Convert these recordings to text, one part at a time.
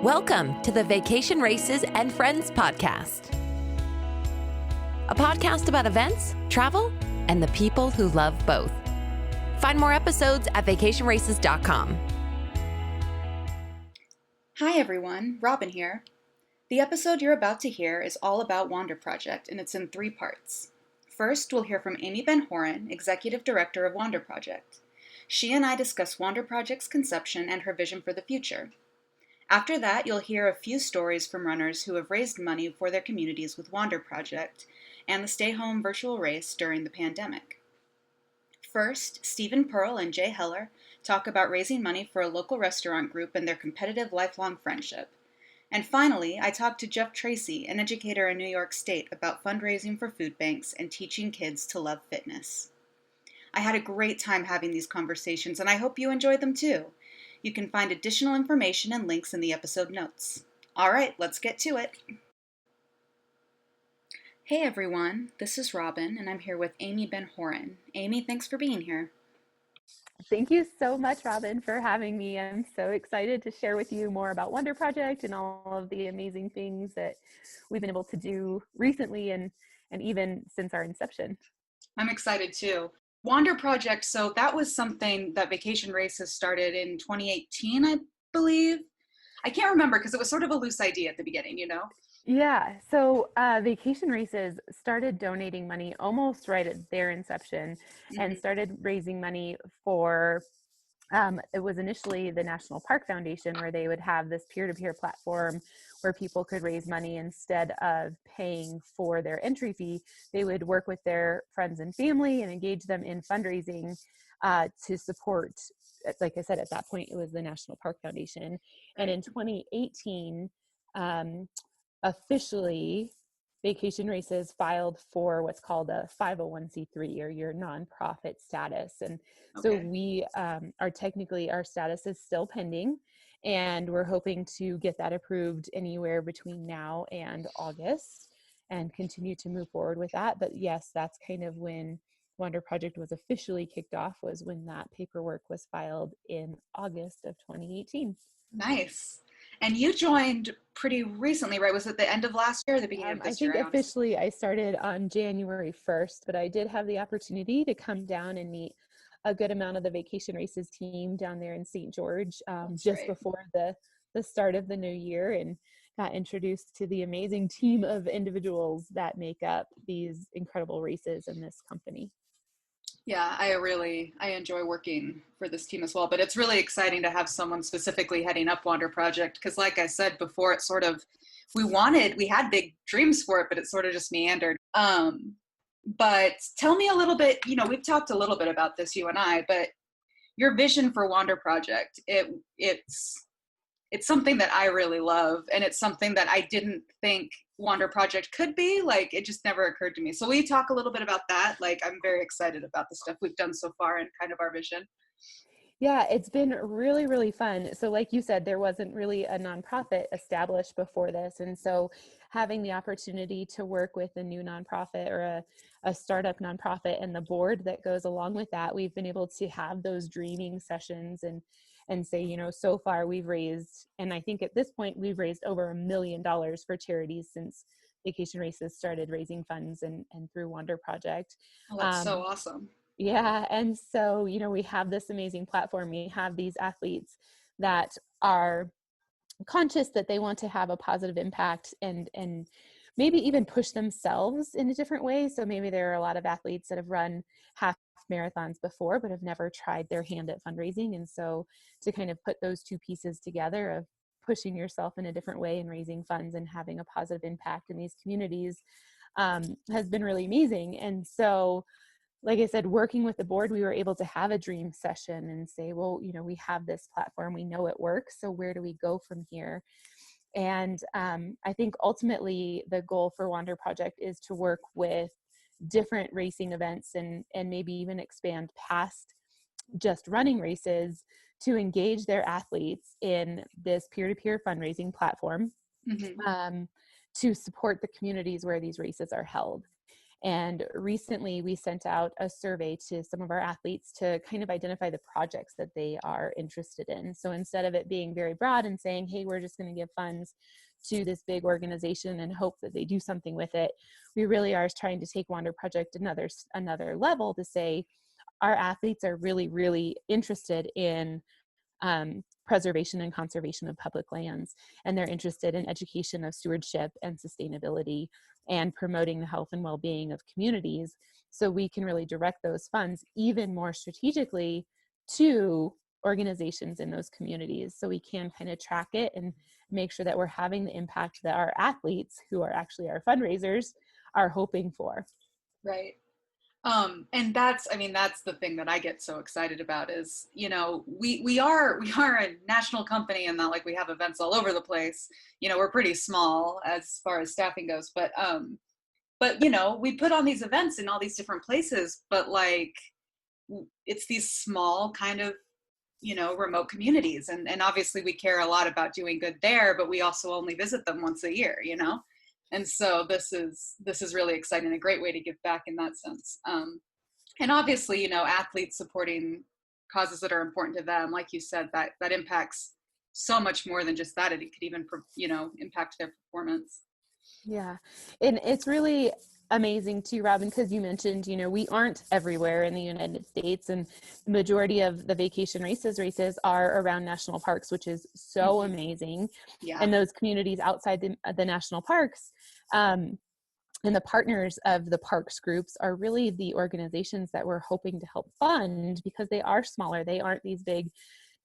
Welcome to the Vacation Races and Friends podcast, a podcast about events, travel, and the people who love both. Find more episodes at vacationraces.com. Hi everyone, Robin here. The episode you're about to hear is all about Wander Project, and it's in 3 parts. First, we'll hear from Amy Ben Horan, Executive Director of Wander Project. She and I discuss Wander Project's conception and her vision for the future. After that, you'll hear a few stories from runners who have raised money for their communities with Wander Project and the Stay Home virtual race during the pandemic. First, Stephen Pearl and Jay Heller talk about raising money for a local restaurant group and their competitive lifelong friendship. And finally, I talked to Jeff Tracy, an educator in New York State, about fundraising for food banks and teaching kids to love fitness. I had a great time having these conversations, and I hope you enjoyed them too. You can find additional information and links in the episode notes. All right, let's get to it. Hey everyone, this is Robin, and I'm here with Amy Ben Horan. Amy, thanks for being here. Thank you so much, Robin, for having me. I'm so excited to share with you more about Wander Project and all of the amazing things that we've been able to do recently and even since our inception. I'm excited too. Wander Project, so that was something that Vacation Races started in 2018, I believe. I can't remember because it was sort of a loose idea at the beginning, you know? Yeah, so Vacation Races started donating money almost right at their inception and started raising money for, it was initially the National Park Foundation, where they would have this peer-to-peer platform where people could raise money instead of paying for their entry fee. They would work with their friends and family and engage them in fundraising to support, like I said, at that point, it was the National Park Foundation. And in 2018, officially, Vacation Races filed for what's called a 501c3, or your nonprofit status. And so we are technically, our status is still pending, and we're hoping to get that approved anywhere between now and August and continue to move forward with that. But yes, that's kind of when Wander Project was officially kicked off, was when that paperwork was filed in August of 2018. Nice. And you joined pretty recently, right? Was it the end of last year or the beginning of this year? I think officially I started on January 1st, but I did have the opportunity to come down and meet a good amount of the Vacation Races team down there in St. George before the start of the new year, and got introduced to the amazing team of individuals that make up these incredible races in this company. Yeah, I enjoy working for this team as well, but it's really exciting to have someone specifically heading up Wander Project, because like I said before, it's sort of, we had big dreams for it, but it sort of just meandered. But tell me a little bit, we've talked a little bit about this, you and I, but your vision for Wander Project, it's something that I really love, and it's something that I didn't think Wander Project could be. Like, it just never occurred to me. So will you talk a little bit about that? Like, I'm very excited about the stuff we've done so far and kind of our vision. Yeah, it's been really, really fun. So like you said, there wasn't really a nonprofit established before this. And so having the opportunity to work with a new nonprofit or a startup nonprofit and the board that goes along with that, we've been able to have those dreaming sessions and say, so far we've raised, and I think at this point we've raised over $1 million for charities since Vacation Races started raising funds and through Wander Project. Oh, that's so awesome. Yeah. And so, we have this amazing platform. We have these athletes that are conscious that they want to have a positive impact and maybe even push themselves in a different way. So maybe there are a lot of athletes that have run half marathons before, but have never tried their hand at fundraising. And so to kind of put those two pieces together of pushing yourself in a different way and raising funds and having a positive impact in these communities has been really amazing. And so, like I said, working with the board, we were able to have a dream session and say, well, we have this platform, we know it works, so where do we go from here? And I think ultimately the goal for Wander Project is to work with different racing events and maybe even expand past just running races to engage their athletes in this peer-to-peer fundraising platform to support the communities where these races are held. And recently we sent out a survey to some of our athletes to kind of identify the projects that they are interested in. So instead of it being very broad and saying, hey, we're just going to give funds to this big organization and hope that they do something with it, we really are trying to take Wander Project another level to say our athletes are really, really interested in preservation and conservation of public lands, and they're interested in education of stewardship and sustainability and promoting the health and well-being of communities, so we can really direct those funds even more strategically to organizations in those communities, so we can kind of track it and make sure that we're having the impact that our athletes, who are actually our fundraisers, are hoping for. Right. And that's the thing that I get so excited about is, we are a national company, and not like we have events all over the place. We're pretty small as far as staffing goes, but we put on these events in all these different places, but like it's these small kind of, remote communities. And obviously we care a lot about doing good there, but we also only visit them once a year, And so this is really exciting, a great way to give back in that sense. And obviously, athletes supporting causes that are important to them, like you said, that impacts so much more than just that. It could even, impact their performance. Yeah. And it's really amazing too, Robin, because you mentioned, we aren't everywhere in the United States, and the majority of the vacation races are around national parks, which is so amazing. Yeah. And those communities outside the national parks, and the partners of the parks groups are really the organizations that we're hoping to help fund, because they are smaller. They aren't these big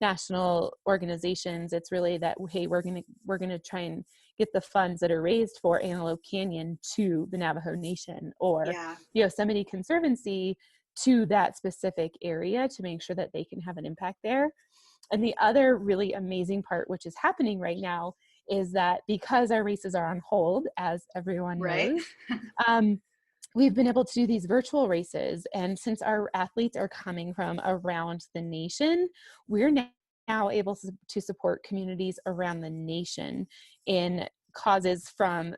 national organizations. It's really that, hey, we're gonna try and get the funds that are raised for Antelope Canyon to the Navajo Nation, or Yosemite Conservancy to that specific area, to make sure that they can have an impact there. And the other really amazing part, which is happening right now, is that because our races are on hold, as everyone knows, we've been able to do these virtual races. And since our athletes are coming from around the nation, we're now able to support communities around the nation in causes, from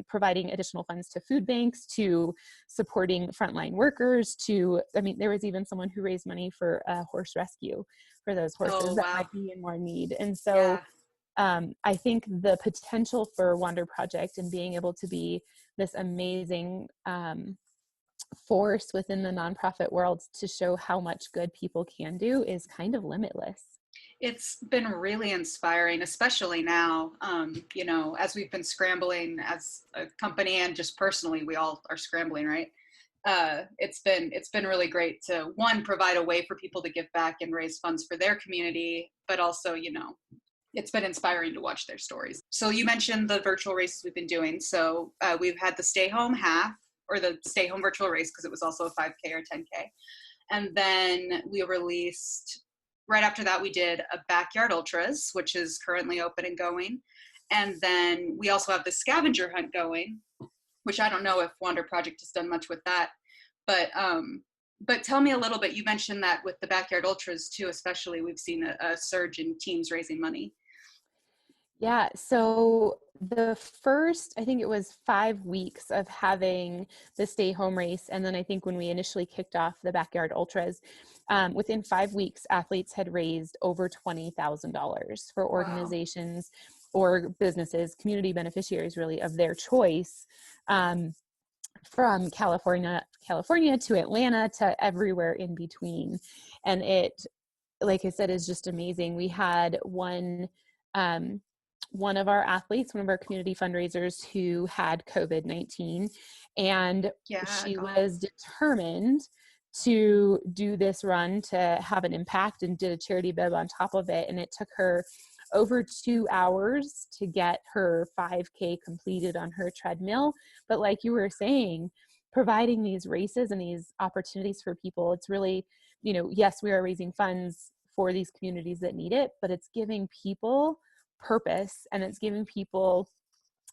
providing additional funds to food banks, to supporting frontline workers, to, there was even someone who raised money for a horse rescue for those horses that might be in more need. And so I think the potential for Wander Project and being able to be this amazing force within the nonprofit world to show how much good people can do is kind of limitless. It's been really inspiring, especially now, as we've been scrambling as a company, and just personally, we all are scrambling, right? It's been really great to, one, provide a way for people to give back and raise funds for their community, but also, it's been inspiring to watch their stories. So you mentioned the virtual races we've been doing. So we've had the Stay Home Half, or the Stay Home virtual race, because it was also a 5K or 10K. And then we released, right after that, we did a Backyard Ultras, which is currently open and going. And then we also have the scavenger hunt going, which I don't know if Wander Project has done much with that. But tell me a little bit. You mentioned that with the Backyard Ultras too, especially, we've seen a surge in teams raising money. Yeah, so the first, I think it was 5 weeks of having the Stay Home race, and then I think when we initially kicked off the Backyard Ultras, within 5 weeks, athletes had raised over $20,000 for organizations or businesses, community beneficiaries really of their choice, from California to Atlanta to everywhere in between. And it, like I said, is just amazing. We had one of our athletes, one of our community fundraisers, who had COVID-19, and she was determined to do this run to have an impact, and did a charity bib on top of it. And it took her over 2 hours to get her 5K completed on her treadmill. But like you were saying, providing these races and these opportunities for people, it's really, yes, we are raising funds for these communities that need it, but it's giving people purpose, and it's giving people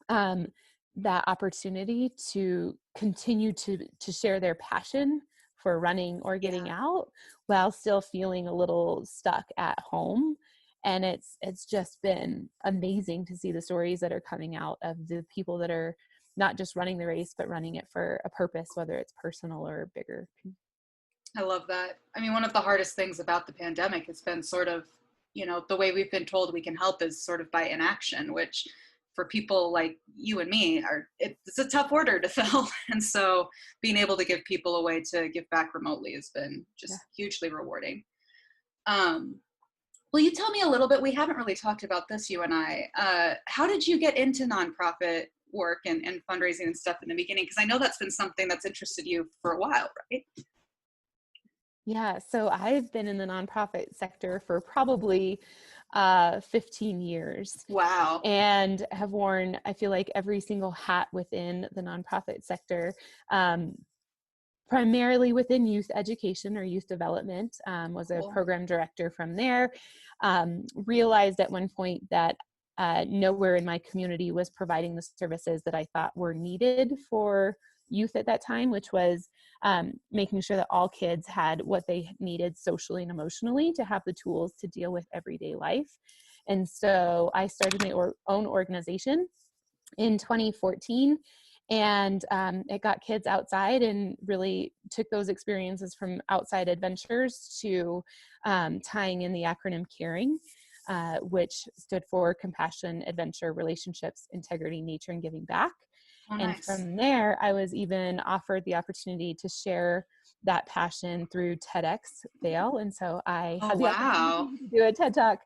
that opportunity to continue to share their passion for running or getting out, while still feeling a little stuck at home. And it's just been amazing to see the stories that are coming out of the people that are not just running the race, but running it for a purpose, whether it's personal or bigger. I love that. I mean, one of the hardest things about the pandemic has been sort of, the way we've been told we can help is sort of by inaction, which for people like you and me it's a tough order to fill. And so being able to give people a way to give back remotely has been just hugely rewarding. Will you tell me a little bit, we haven't really talked about this, you and I, how did you get into nonprofit work and fundraising and stuff in the beginning? Because I know that's been something that's interested you for a while, right? Yeah, so I've been in the nonprofit sector for probably 15 years. Wow. And have worn, I feel like, every single hat within the nonprofit sector, primarily within youth education or youth development, was a program director from there. Realized at one point that nowhere in my community was providing the services that I thought were needed for youth at that time, which was making sure that all kids had what they needed socially and emotionally to have the tools to deal with everyday life. And so I started my own organization in 2014, and it got kids outside and really took those experiences from outside adventures to tying in the acronym CARING, which stood for Compassion, Adventure, Relationships, Integrity, Nature, and Giving Back. Oh, and nice. From there, I was even offered the opportunity to share that passion through TEDx Vail. And so I had the opportunity to do a TED Talk.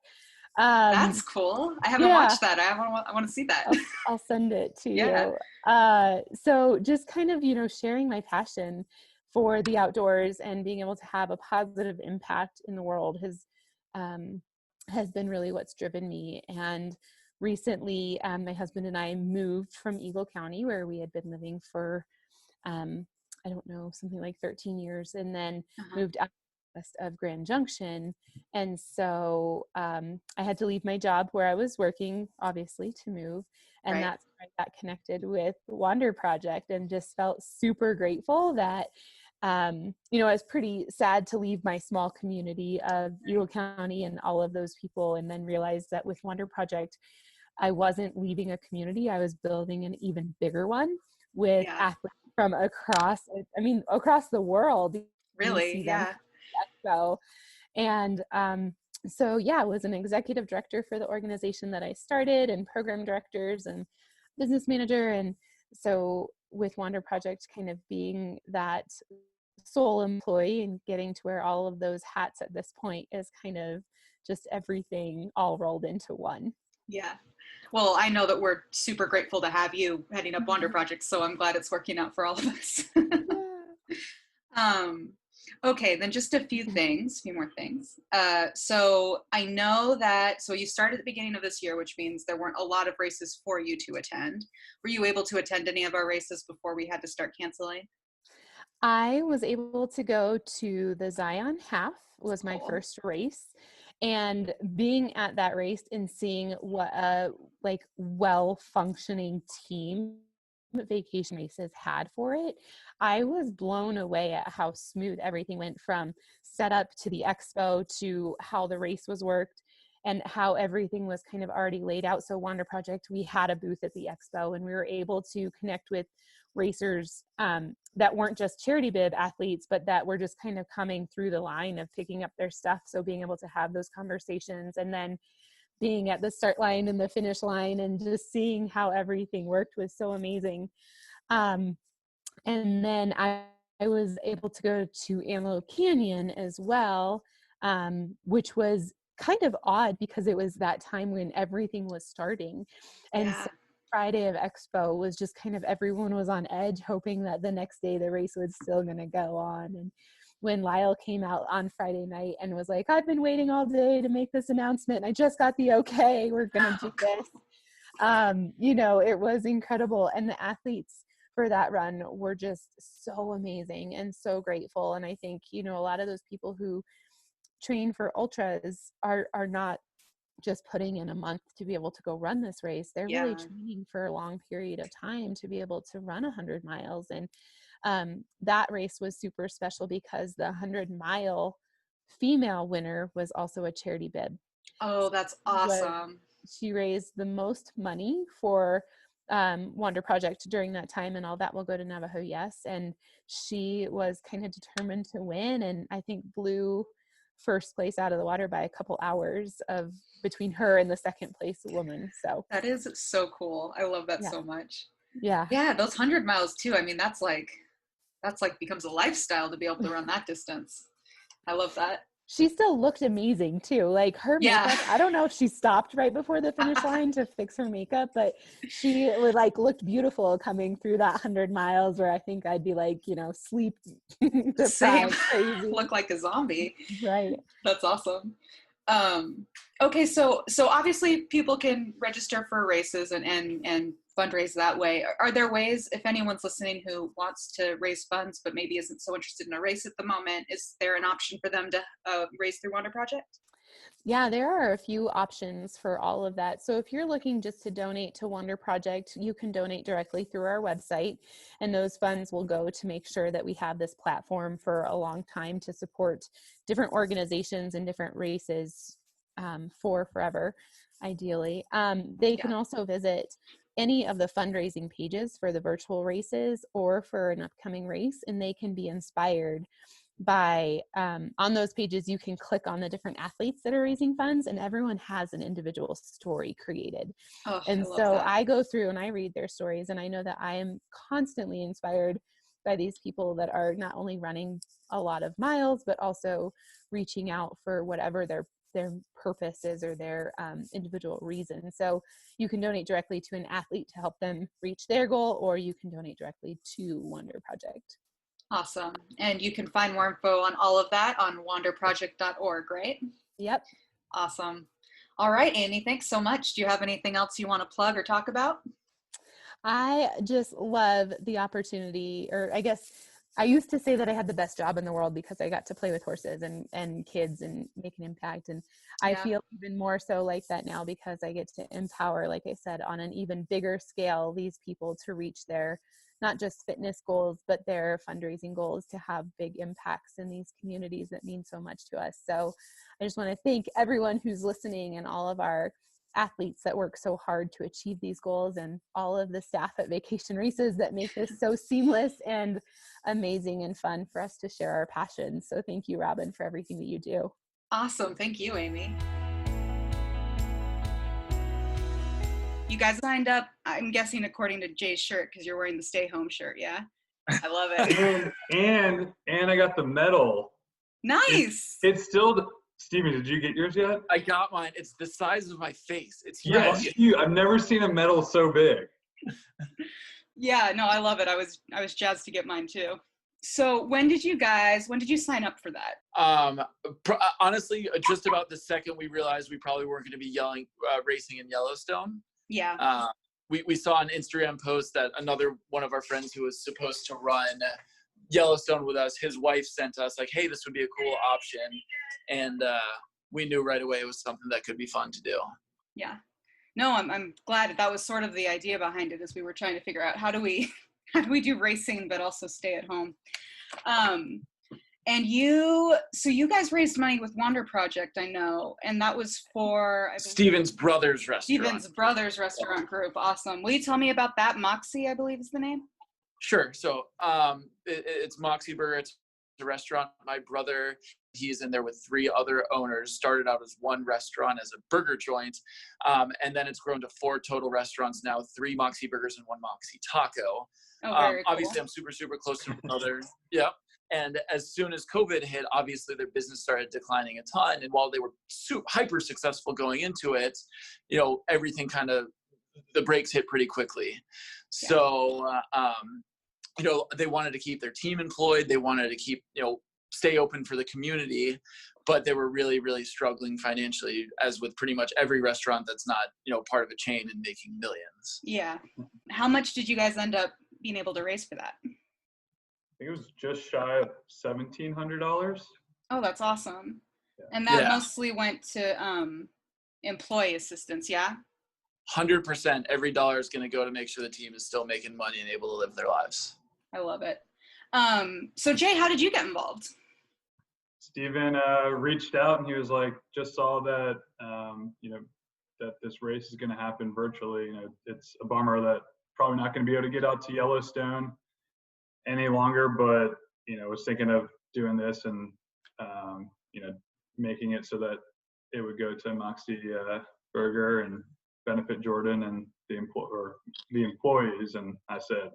That's cool. I haven't watched that. I want to see that. I'll send it to Yeah. you. So just kind of, sharing my passion for the outdoors and being able to have a positive impact in the world has been really what's driven me. And recently, my husband and I moved from Eagle County, where we had been living for, I don't know, something like 13 years, and then moved out west of Grand Junction. And so I had to leave my job where I was working, obviously, to move. And that's where I got connected with the Wander Project, and just felt super grateful that, I was pretty sad to leave my small community of Eagle County and all of those people, and then realized that with Wander Project, I wasn't leaving a community. I was building an even bigger one with athletes from across the world. Really? Yeah. So, and so I was an executive director for the organization that I started, and program directors and business manager. And so with Wander Project kind of being that sole employee and getting to wear all of those hats at this point is kind of just everything all rolled into one. Yeah. Well, I know that we're super grateful to have you heading up Wander Project, so I'm glad it's working out for all of us. Okay, then just a few more things. So I know that, so you started at the beginning of this year, which means there weren't a lot of races for you to attend. Were you able to attend any of our races before we had to start canceling? I was able to go to the Zion Half, was my first race. And being at that race and seeing what a well-functioning team Vacation Races had for it, I was blown away at how smooth everything went, from setup to the expo to how the race was worked and how everything was kind of already laid out. So Wander Project, we had a booth at the expo, and we were able to connect with racers that weren't just charity bib athletes, but that were just kind of coming through the line of picking up their stuff. So being able to have those conversations, and then being at the start line and the finish line and just seeing how everything worked was so amazing. And then I was able to go to Antelope Canyon as well, which was kind of odd because it was that time when everything was starting. And so Friday of Expo was just kind of, everyone was on edge, hoping that the next day the race was still going to go on. And when Lyle came out on Friday night and was like, I've been waiting all day to make this announcement, and I just got the okay, we're going to do this. It was incredible. And the athletes for that run were just so amazing and so grateful. And I think, a lot of those people who train for ultras are not just putting in a month to be able to go run this race. They're really training for a long period of time to be able to run 100 miles. And that race was super special because the 100-mile female winner was also a charity bib. Oh, that's awesome. She raised the most money for Wander Project during that time, and all that will go to Navajo Yes. And she was kind of determined to win, and I think blew first place out of the water by a couple hours of between her and the second place woman. So That is so cool. I love that yeah. so much. Yeah. Yeah, those 100 miles too. I mean, that's like becomes a lifestyle to be able to run that distance. I love that. She still looked amazing too. Like her Yeah. makeup, I don't know if she stopped right before the finish line to fix her makeup, but she like looked beautiful coming through that 100 miles where I think I'd be like, sleep Same. deprived, crazy. Look like a zombie. Right. That's awesome. Okay, so obviously people can register for races and fundraise that way. Are there ways, if anyone's listening who wants to raise funds but maybe isn't so interested in a race at the moment, is there an option for them to raise through Wander Project? Yeah, there are a few options for all of that. So if you're looking just to donate to Wander Project, you can donate directly through our website, and those funds will go to make sure that we have this platform for a long time to support different organizations and different races for forever, ideally. They can also visit any of the fundraising pages for the virtual races or for an upcoming race, and they can be inspired by on those pages. You can click on the different athletes that are raising funds, and everyone has an individual story created. And so I go through and I read their stories, and I know that I am constantly inspired by these people that are not only running a lot of miles but also reaching out for whatever their purpose is or their individual reason. So you can donate directly to an athlete to help them reach their goal, or you can donate directly to Wander Project. Awesome. And you can find more info on all of that on wanderproject.org, right? Yep. Awesome. All right, Amy, thanks so much. Do you have anything else you want to plug or talk about? I just love the opportunity, or I guess I used to say that I had the best job in the world because I got to play with horses and kids and make an impact. And I feel even more so like that now because I get to empower, like I said, on an even bigger scale, these people to reach their not just fitness goals, but their fundraising goals, to have big impacts in these communities that mean so much to us. So I just want to thank everyone who's listening and all of our athletes that work so hard to achieve these goals, and all of the staff at Vacation Races that make this so seamless and amazing and fun for us to share our passions. So thank you, Robin, for everything that you do. Awesome. Thank you, Amy. You guys signed up, I'm guessing, according to Jay's shirt, because you're wearing the Stay Home shirt, yeah? I love it. and I got the medal. Nice. It's still, Steven, did you get yours yet? I got mine. It's the size of my face. It's huge. Yeah, it's huge. I've never seen a medal so big. Yeah, no, I love it. I was jazzed to get mine too. So when did you sign up for that? Honestly, just about the second we realized we probably weren't going to be racing in Yellowstone. Yeah. We saw an Instagram post that another one of our friends who was supposed to run Yellowstone with us, his wife sent us like, hey, this would be a cool option. And we knew right away it was something that could be fun to do. Yeah. No, I'm glad that was sort of the idea behind it, as we were trying to figure out how do we do racing but also stay at home. And you guys raised money with Wander Project, I know, and that was for Steven's Brothers Restaurant Group. Awesome. Will you tell me about that? Moxie, I believe, is the name. Sure. So it's Moxie Burger. It's a restaurant. My brother, he's in there with 3 other owners. Started out as one restaurant as a burger joint, and then it's grown to 4 total restaurants now. 3 Moxie Burgers and 1 Moxie Taco. Oh, very cool. Obviously, I'm super, super close to my brother. Yeah. And as soon as COVID hit, obviously their business started declining a ton. And while they were hyper successful going into it, everything the brakes hit pretty quickly. Yeah. So, they wanted to keep their team employed. They wanted to keep, stay open for the community, but they were really, really struggling financially, as with pretty much every restaurant that's not, part of a chain and making millions. Yeah. How much did you guys end up being able to raise for that? I think it was just shy of $1,700. Oh, that's awesome. Yeah. And that mostly went to employee assistance, yeah? 100%. Every dollar is going to go to make sure the team is still making money and able to live their lives. I love it. So Jay, how did you get involved? Steven reached out and he was like, just saw that, that this race is going to happen virtually. It's a bummer that probably not going to be able to get out to Yellowstone any longer, but, was thinking of doing this and, making it so that it would go to Moxie Burger and benefit Jordan and the employees. And I said,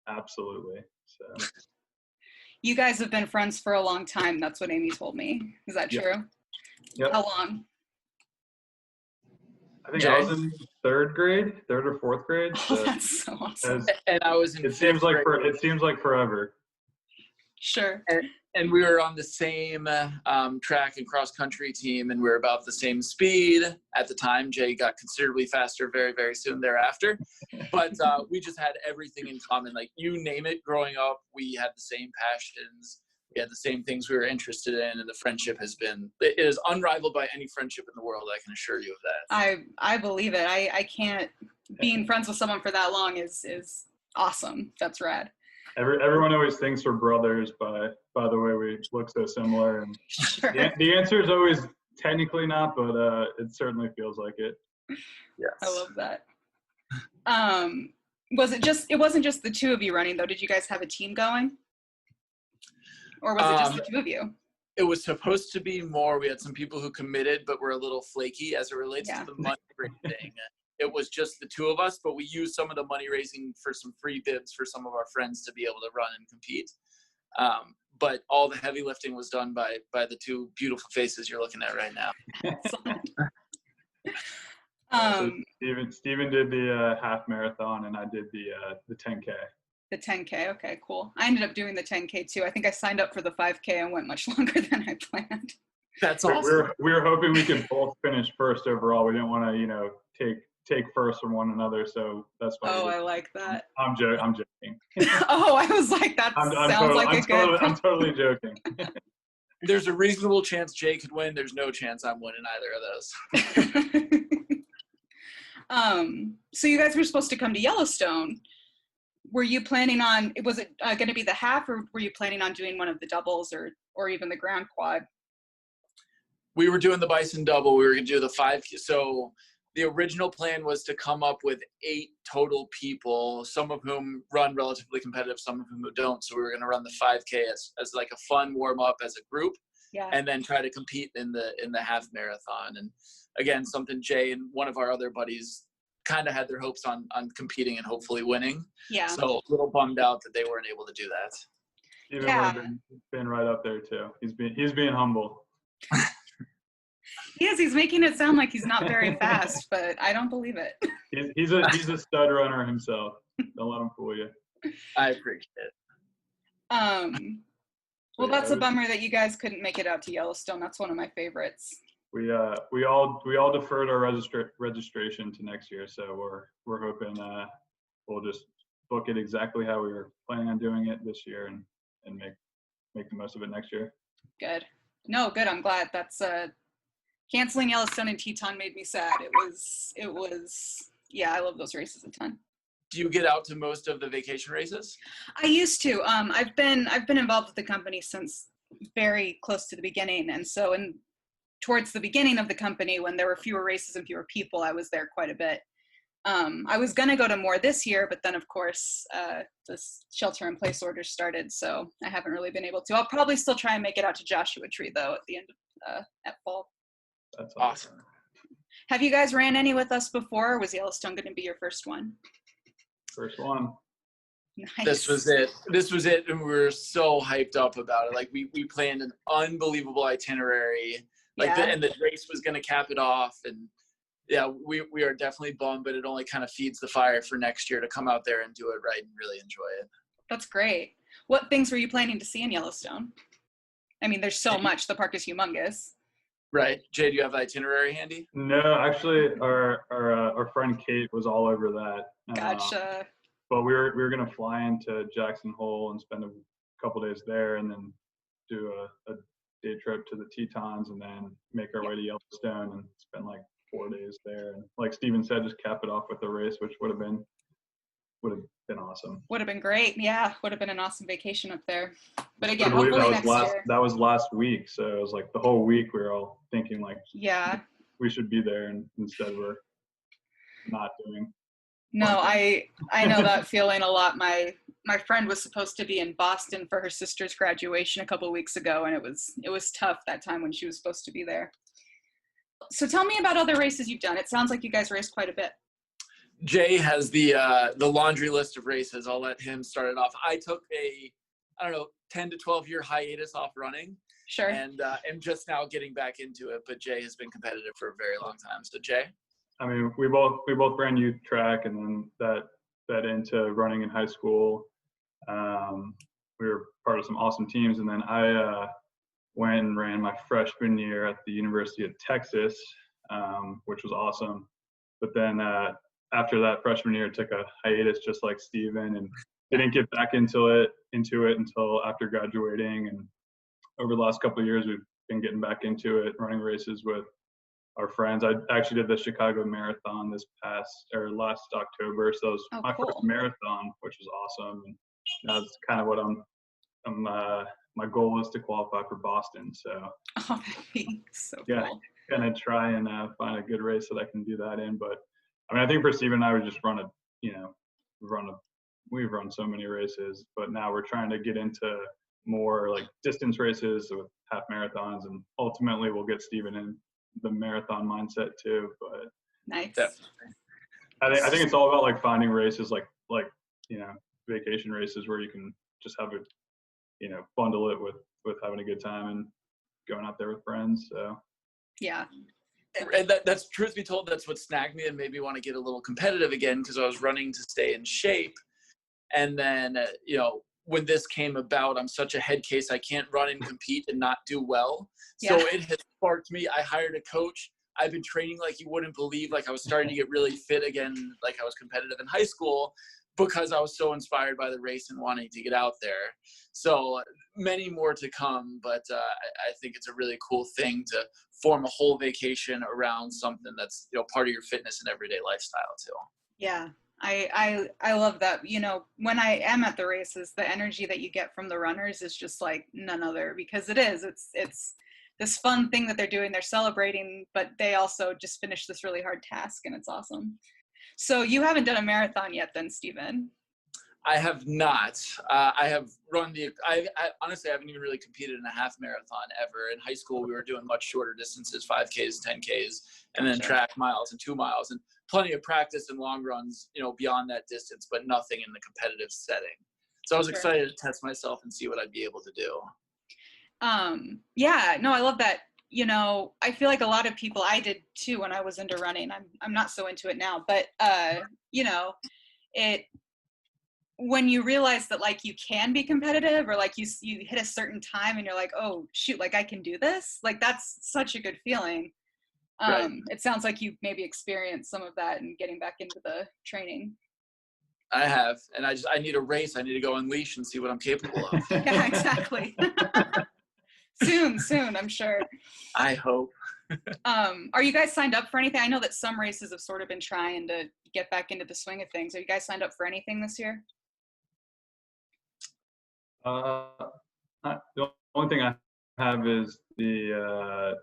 absolutely. So. You guys have been friends for a long time. That's what Amy told me. Is that true? Yep. How long? I think I was in third or fourth grade. Oh, that's so awesome. And I was in it seems like grade. Forever. Sure. And we were on the same track and cross country team, and we were about the same speed at the time. Jay got considerably faster very, very soon thereafter. But we just had everything in common. Like, you name it, growing up, we had the same passions. We had the same things we were interested in, and the friendship it is unrivaled by any friendship in the world. I can assure you of that. I believe it. I can't, being friends with someone for that long is awesome. That's rad. Everyone always thinks we're brothers by the way we look so similar, and Sure. the answer is always technically not, but it certainly feels like it. Yes. I love that. It wasn't just the two of you running though? Did you guys have a team going? Or was it just the two of you? It was supposed to be more. We had some people who committed, but were a little flaky as it relates to the money thing. It was just the two of us, but we used some of the money raising for some free bibs for some of our friends to be able to run and compete. But all the heavy lifting was done by the two beautiful faces you're looking at right now. So Steven did the half marathon, and I did the 10K. The 10K, okay, cool. I ended up doing the 10K too. I think I signed up for the 5K and went much longer than I planned. That's awesome. We were hoping we could both finish first overall. We didn't want to, take first from one another, so that's why. Oh, I like that. I'm joking. Oh, I was like, that sounds like a good. I'm totally joking. There's a reasonable chance Jay could win. There's no chance I'm winning either of those. So you guys were supposed to come to Yellowstone. Were you planning on, was it going to be the half, or were you planning on doing one of the doubles or even the ground quad? We were doing the bison double. We were going to do the 5K. So the original plan was to come up with 8 total people, some of whom run relatively competitive, some of whom who don't. So we were going to run the 5K as like a fun warm up as a group, and then try to compete in the half marathon. And again, something Jay and one of our other buddies kind of had their hopes on competing and hopefully winning. Yeah. So a little bummed out that they weren't able to do that. Steven would have been right up there too. He's being humble. He's making it sound like he's not very fast, but I don't believe it. He's a stud runner himself. Don't let him fool you. I appreciate it. Well, that's a bummer that you guys couldn't make it out to Yellowstone. That's one of my favorites. We all deferred our registration to next year, so we're hoping we'll just book it exactly how we were planning on doing it this year and make the most of it next year. Good. No, good. I'm glad. That's canceling Yellowstone and Teton made me sad. It was I love those races a ton. Do you get out to most of the vacation races? I used to. I've been involved with the company since very close to the beginning, and so towards the beginning of the company, when there were fewer races and fewer people, I was there quite a bit. I was going to go to more this year, but then of course this shelter-in-place order started, so I haven't really been able to. I'll probably still try and make it out to Joshua Tree though at the end of at fall. That's awesome. Have you guys ran any with us before, or was Yellowstone going to be your first one? First one. Nice. This was it, and we were so hyped up about it. Like we planned an unbelievable itinerary. And the race was going to cap it off, and we are definitely bummed, but it only kind of feeds the fire for next year to come out there and do it right and really enjoy it. That's great. What things were you planning to see in Yellowstone? I mean, there's so much. The park is humongous. Right. Jay, do you have the itinerary handy? No, actually, our friend Kate was all over that. Gotcha. But we were going to fly into Jackson Hole and spend a couple days there, and then do a day trip to the Tetons, and then make our way to Yellowstone and spend like 4 days there. And like Steven said, just cap it off with a race, which would have been awesome. Would have been great. Yeah, would have been an awesome vacation up there. But again, hopefully next year. That was last week, so it was like the whole week we were all thinking like, yeah, we should be there, and instead we're not doing. No, I know that feeling a lot. My friend was supposed to be in Boston for her sister's graduation a couple of weeks ago, and it was tough that time when she was supposed to be there. So tell me about other races you've done. It sounds like you guys raced quite a bit. Jay has the laundry list of races. I'll let him start it off. I took a 10 to 12 year hiatus off running. Sure. And am just now getting back into it, but Jay has been competitive for a very long time. So Jay? I mean, we both ran youth track, and then that into running in high school. We were part of some awesome teams, and then I went and ran my freshman year at the University of Texas, which was awesome. But then after that freshman year, I took a hiatus just like Steven, and didn't get back into it until after graduating. And over the last couple of years, we've been getting back into it, running races with our friends. I actually did the Chicago Marathon last October, so it was my cool. first marathon, which was awesome. And that's kind of what my goal is to qualify for Boston. So that'd be so cool. Gonna try and find a good race that I can do that in. But I mean, I think for Steve and I, we just we've run so many races, but now we're trying to get into more like distance races with half marathons, and ultimately we'll get Steven in the marathon mindset too. But nice. I think it's all about like finding races like vacation races where you can just have it, bundle it with having a good time and going out there with friends. So yeah. And that's, truth be told, that's what snagged me and made me want to get a little competitive again, because I was running to stay in shape. And then, when this came about, I'm such a head case. I can't run and compete and not do well. So it has sparked me. I hired a coach. I've been training like you wouldn't believe. Like I was starting to get really fit again, like I was competitive in high school, because I was so inspired by the race and wanting to get out there. So many more to come, but I think it's a really cool thing to form a whole vacation around something that's, part of your fitness and everyday lifestyle too. Yeah. I love that. When I am at the races, the energy that you get from the runners is just like none other, because it's this fun thing that they're doing. They're celebrating, but they also just finished this really hard task, and it's awesome. So you haven't done a marathon yet then, Steven? I have not. I have run I honestly haven't even really competed in a half marathon ever. In high school, we were doing much shorter distances, 5Ks, 10Ks, and then track miles and 2 miles, and plenty of practice and long runs, beyond that distance, but nothing in the competitive setting. So I was excited to test myself and see what I'd be able to do. Yeah, no, I love that. I feel like a lot of people, I did too when I was into running. I'm not so into it now, but when you realize that like you can be competitive, or like you hit a certain time and you're like, oh shoot, like I can do this, like that's such a good feeling. Right. It sounds like you maybe experienced some of that and getting back into the training. I have, and I need a race. I need to go unleash and see what I'm capable of. Yeah, exactly. Soon, I'm sure. I hope. Are you guys signed up for anything? I know that some races have sort of been trying to get back into the swing of things. Are you guys signed up for anything this year? The only thing I have is the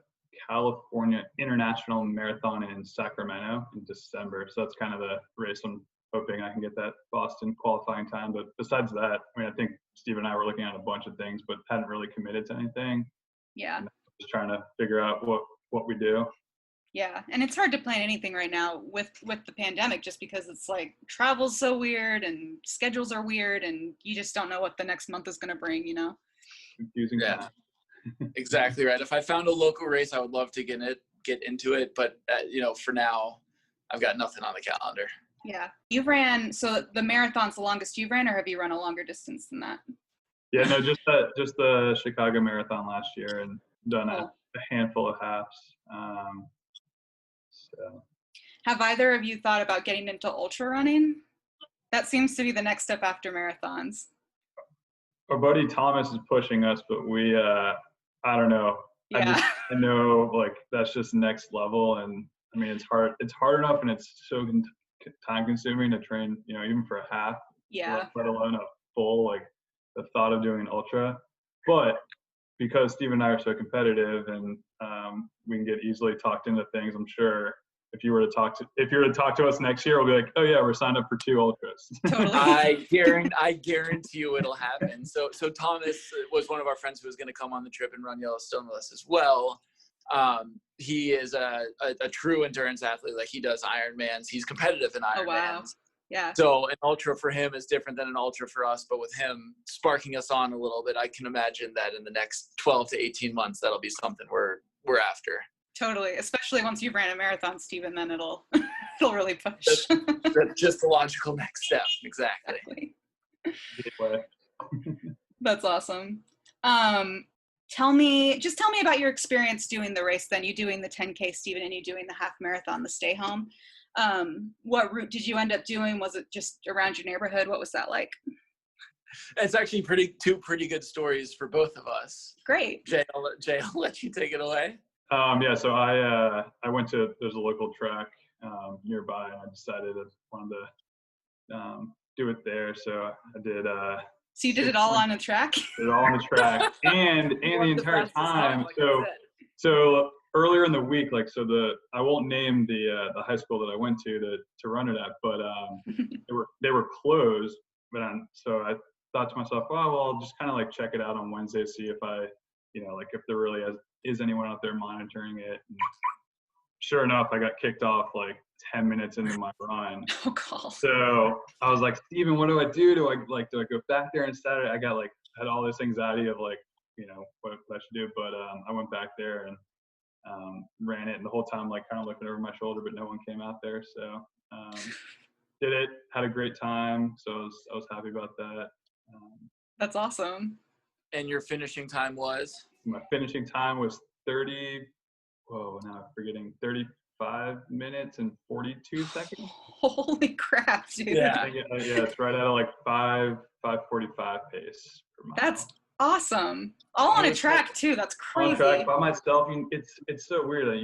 California International Marathon in Sacramento in December. So that's kind of the race I'm hoping I can get that Boston qualifying time. But besides that, I mean, I think Steve and I were looking at a bunch of things, but hadn't really committed to anything. Yeah. Just trying to figure out what we do. Yeah, and it's hard to plan anything right now with the pandemic, just because it's like travel's so weird and schedules are weird, and you just don't know what the next month is going to bring, Confusing. Yeah, exactly right. If I found a local race, I would love to get into it, but for now, I've got nothing on the calendar. Yeah, you ran, so the marathon's the longest you've ran, or have you run a longer distance than that? Yeah, no, just the Chicago Marathon last year, and done a handful of halves. So. Have either of you thought about getting into ultra running? That seems to be the next step after marathons. Our buddy Thomas is pushing us, but we, I don't know. Yeah. I know, like, that's just next level. And I mean, it's hard enough, and it's so time consuming to train, even for a half. Yeah. Let alone a full, like, the thought of doing an ultra. But because Steve and I are so competitive, and we can get easily talked into things, I'm sure if you were to talk to us next year, we'll be like, oh yeah, we're signed up for 2 ultras. Totally. I guarantee you it'll happen. So Thomas was one of our friends who was going to come on the trip and run Yellowstone with us as well. He is a true endurance athlete. Like, he does Ironmans. He's competitive in Ironmans. Oh, wow. Yeah. So an ultra for him is different than an ultra for us, but with him sparking us on a little bit, I can imagine that in the next 12 to 18 months, that'll be something we're after. Totally. Especially once you've ran a marathon, Stephen, then it'll really push. That's just the logical next step. Exactly. That's awesome. Tell me about your experience doing the race then. You doing the 10K, Stephen, and you doing the half marathon, the stay home. What route did you end up doing? Was it just around your neighborhood? What was that like? It's actually two pretty good stories for both of us. Great. Jay, I'll let you take it away. Yeah, so I went to, there's a local track nearby, and I decided I wanted to do it there. So I did. So you did it all on a track? Did it all on the track, and the entire time. So earlier in the week, I won't name the high school that I went to run it at, but they were closed. But so I thought to myself, well, I'll just kind of like check it out on Wednesday, see if if there really is anyone out there monitoring it. And sure enough, I got kicked off like 10 minutes into my run. Oh, God. So I was like, Steven, what do I do? Do I go back there instead? I had all this anxiety of what I should do. But I went back there and ran it, and the whole time kind of looking over my shoulder, but no one came out there. So did it, had a great time. So I was happy about that. That's awesome. And your finishing time was? My finishing time was 35 minutes and 42 seconds. Holy crap, dude. Yeah. It's right at a 5:45 pace per mile. That's awesome. All on a track too. That's crazy. On a track by myself. It's so weird that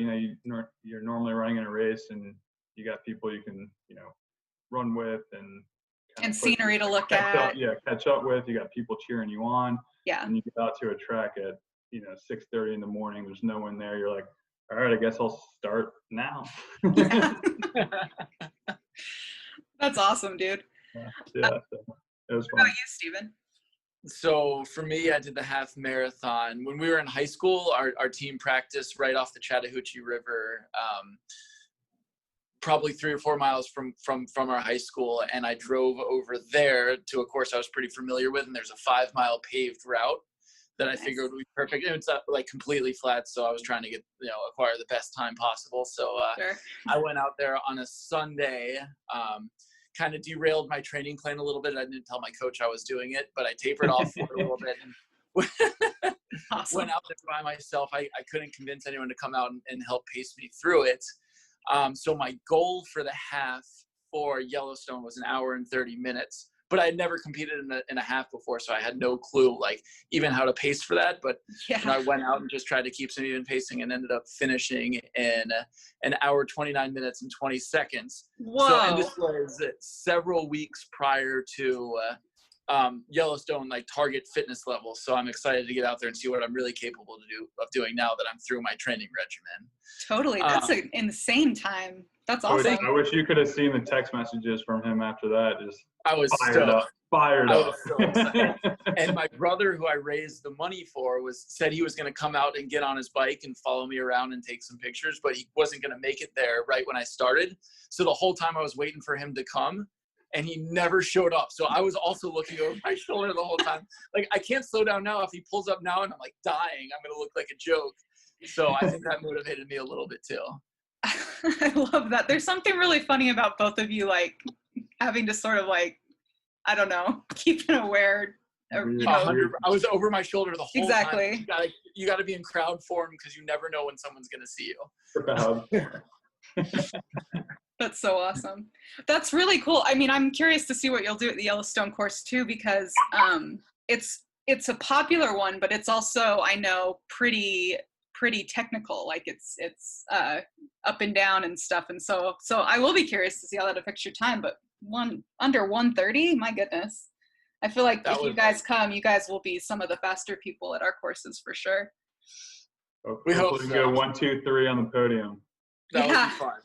you're normally running in a race and you got people you can run with and scenery to look at. Catch up with. You got people cheering you on. Yeah. And you get out to a track at 6:30 in the morning. There's no one there. You're like, all right, I guess I'll start now. Yeah. That's awesome, dude. Yeah, so it was fun. How about you, Stephen? So for me, I did the half marathon. When we were in high school, our team practiced right off the Chattahoochee River, probably 3 or 4 miles from our high school. And I drove over there to a course I was pretty familiar with. And there's a 5-mile paved route that I figured would be perfect. And it's completely flat. So I was trying to acquire the best time possible. So Sure. I went out there on a Sunday, kind of derailed my training plan a little bit. I didn't tell my coach I was doing it, but I tapered off for a little bit and Awesome. went out there by myself. I couldn't convince anyone to come out and help pace me through it. So my goal for the half for Yellowstone was 1 hour and 30 minutes, but I had never competed in a half before. So I had no clue even how to pace for that. But I went out and just tried to keep some even pacing and ended up finishing in 1 hour, 29 minutes and 20 seconds. Whoa. So, and this was several weeks prior to Yellowstone target fitness level. So I'm excited to get out there and see what I'm really capable of doing now that I'm through my training regimen. Totally. That's an insane time. That's awesome. I wish you could have seen the text messages from him after that. I was fired up. Was so excited. And my brother, who I raised the money for, said he was going to come out and get on his bike and follow me around and take some pictures, but he wasn't going to make it there right when I started. So the whole time I was waiting for him to come, and he never showed up. So I was also looking over my shoulder the whole time. I can't slow down now. If he pulls up now and I'm dying, I'm going to look like a joke. So I think that motivated me a little bit too. I love that. There's something really funny about both of you, having to sort of I don't know, keeping aware. I was over my shoulder the whole time. Exactly. You got to be in crowd form because you never know when someone's going to see you. That's so awesome. That's really cool. I mean, I'm curious to see what you'll do at the Yellowstone course too, because it's a popular one, but it's also, I know, pretty technical. It's up and down and stuff. And so I will be curious to see how that affects your time, but under 1:30, my goodness. I feel like if you guys come, you guys will be some of the faster people at our courses for sure. We hope we can go 1, 2, 3 on the podium. That would be fun.